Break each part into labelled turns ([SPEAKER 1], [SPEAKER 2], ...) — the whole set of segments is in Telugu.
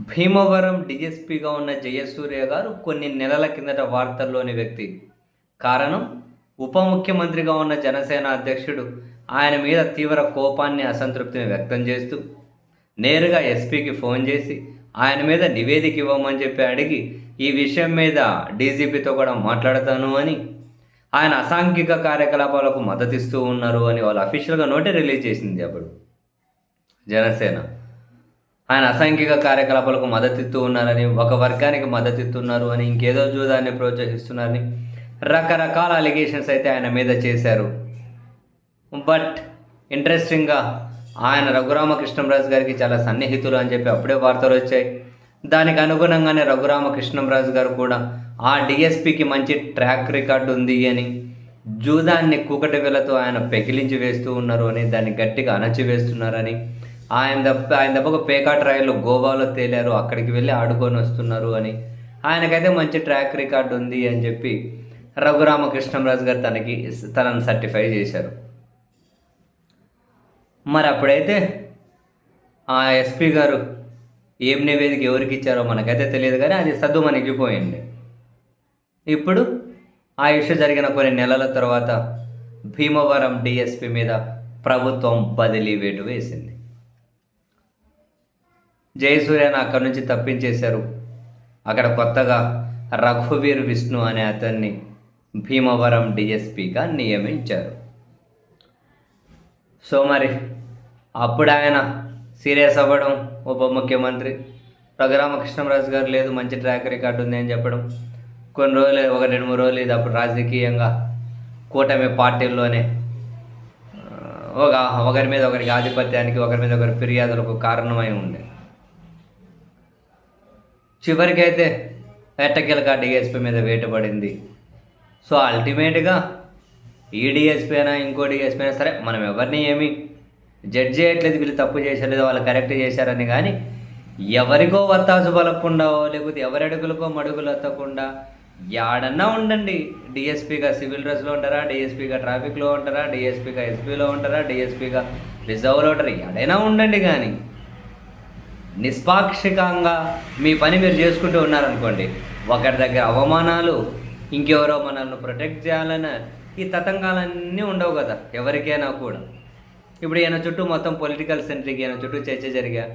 [SPEAKER 1] భీమవరం డీఎస్పీగా ఉన్న జయసూర్య గారు కొన్ని నెలల కిందట వార్తల్లోని వ్యక్తి. కారణం, ఉప ముఖ్యమంత్రిగా ఉన్న జనసేన అధ్యక్షుడు ఆయన మీద తీవ్ర కోపాన్ని, అసంతృప్తిని వ్యక్తం చేస్తూ నేరుగా ఎస్పీకి ఫోన్ చేసి ఆయన మీద నివేదిక ఇవ్వమని చెప్పి అడిగి ఈ విషయం మీద డీజీపీతో కూడా మాట్లాడతాను అని, ఆయన అసాంఘిక కార్యకలాపాలకు మద్దతిస్తూ ఉన్నారు అని వాళ్ళు అఫీషియల్గా నోటే రిలీజ్ చేసింది అప్పుడు జనసేన. ఆయన అసాంఘిక కార్యకలాపాలకు మద్దతిస్తూ ఉన్నారని, ఒక వర్గానికి మద్దతిస్తున్నారు అని, ఇంకేదో జూదాన్ని ప్రోత్సహిస్తున్నారని రకరకాల అలిగేషన్స్ అయితే ఆయన మీద చేశారు. బట్ ఇంట్రెస్టింగ్గా ఆయన రఘురామకృష్ణంరాజు గారికి చాలా సన్నిహితులు అని చెప్పి అప్పుడే వార్తలు వచ్చాయి. దానికి అనుగుణంగానే రఘురామకృష్ణంరాజు గారు కూడా ఆ డిఎస్పికి మంచి ట్రాక్ రికార్డు ఉంది అని, జూదాన్ని కూకటి వేలతో ఆయన పెకిలించి వేస్తూ ఉన్నారు అని, దాన్ని గట్టిగా అణచివేస్తున్నారని, ఆయన దెబ్బకు పేకాట్ రాయలు గోవాలో తేలారు, అక్కడికి వెళ్ళి ఆడుకొని వస్తున్నారు అని, ఆయనకైతే మంచి ట్రాక్ రికార్డు ఉంది అని చెప్పి రఘురామకృష్ణంరాజు గారు తనను సర్టిఫై చేశారు. మరి అప్పుడైతే ఆ ఎస్పీ గారు ఏం నివేదిక ఎవరికి ఇచ్చారో మనకైతే తెలియదు, కానీ అది సద్దుమణిగిపోయింది. ఇప్పుడు ఆ ఇష్యూ జరిగిన కొన్ని నెలల తర్వాత భీమవరం డిఎస్పీ మీద ప్రభుత్వం బదిలీ వేటు వేసింది. జయసూర్యను అక్కడి నుంచి తప్పించేశారు. అక్కడ కొత్తగా రఘువీర్ విష్ణు అనే అతన్ని భీమవరం డిఎస్పీగా నియమించారు. సో మరి అప్పుడు ఆయన సీరియస్ అవ్వడం, ఉప ముఖ్యమంత్రి రఘురామకృష్ణంరాజు గారు లేదు మంచి ట్రాక్ రికార్డు ఉంది అని చెప్పడం, కొన్ని రోజులు, ఒక 2-3 రోజులు ఇది అప్పుడు రాజకీయంగా కూటమి పార్టీల్లోనే ఒకరి మీద ఒకరికి ఆధిపత్యానికి, ఒకరి మీద ఒకరి ఫిర్యాదులకు కారణమై ఉండే. చివరికైతే ఎట్టకేలక డిఎస్పీ మీద వేటుపడింది. సో అల్టిమేట్గా ఈ డిఎస్పీ అయినా ఇంకో డిఎస్పీ అయినా సరే, మనం ఎవరిని ఏమీ జడ్జ్ చేయట్లేదు, వీళ్ళు తప్పు చేసలేదు, వాళ్ళు కరెక్ట్ చేశారని. కానీ ఎవరికో వత్తాసు పలకుండా, లేకపోతే ఎవరి అడుగులకో మడుగులు ఎత్తకుండా యాడన్నా ఉండండి. డిఎస్పీగా సివిల్ డ్రెస్లో ఉంటారా, డిఎస్పీగా ట్రాఫిక్లో ఉంటారా, డిఎస్పీగా ఎస్పీలో ఉంటారా, డిఎస్పీగా రిజర్వ్లో ఉంటారా, ఎడైనా ఉండండి. కానీ నిష్పాక్షికంగా మీ పని మీరు చేసుకుంటూ ఉన్నారనుకోండి, ఒకరి దగ్గర అవమానాలు, ఇంకెవరో మనల్ని ప్రొటెక్ట్ చేయాలన్న ఈ తతంగాలన్నీ ఉండవు కదా ఎవరికైనా కూడా. ఇప్పుడు ఈయన చుట్టూ మొత్తం పొలిటికల్ సెంట్రిక్, ఈయన చుట్టూ చర్చ జరిగా,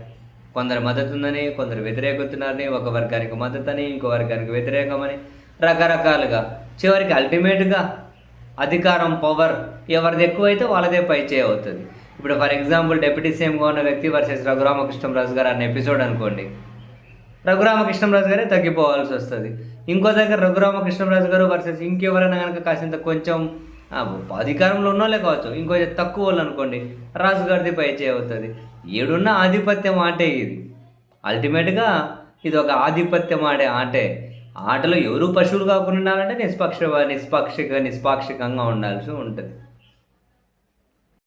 [SPEAKER 1] కొందరు మద్దతు ఉందని, కొందరు వ్యతిరేకుతున్నారని, ఒక వర్గానికి మద్దతు అని, ఇంకో వర్గానికి వ్యతిరేకమని, రకరకాలుగా చివరికి అల్టిమేట్గా అధికారం, పవర్ ఎవరిది ఎక్కువైతే వాళ్ళదే పై చేయవుతుంది. ఇప్పుడు ఫర్ ఎగ్జాంపుల్ డిప్యూటీ సీఎంగా ఉన్న వ్యక్తి వర్సెస్ రఘురామకృష్ణంరాజు గారు అన్న ఎపిసోడ్ అనుకోండి, రఘురామకృష్ణంరాజు గారే తగ్గిపోవాల్సి వస్తుంది. ఇంకో దగ్గర రఘురామకృష్ణంరాజు గారు వర్సెస్ ఇంకెవరైనా కనుక కాసింత కొంచెం అధికారంలో ఉన్నోళ్ళే కావచ్చు, ఇంకొంచెం తక్కువ వాళ్ళు అనుకోండి, రాజుగారిది పై చేయవుతుంది. ఏడున్న ఆధిపత్యం ఆటే ఇది. అల్టిమేట్గా ఇది ఒక ఆధిపత్యం ఆడే ఆటే. ఆటలో ఎవరు పశువులు కాకుండా ఉండాలంటే నిష్పాక్షికంగా ఉండాల్సి ఉంటుంది.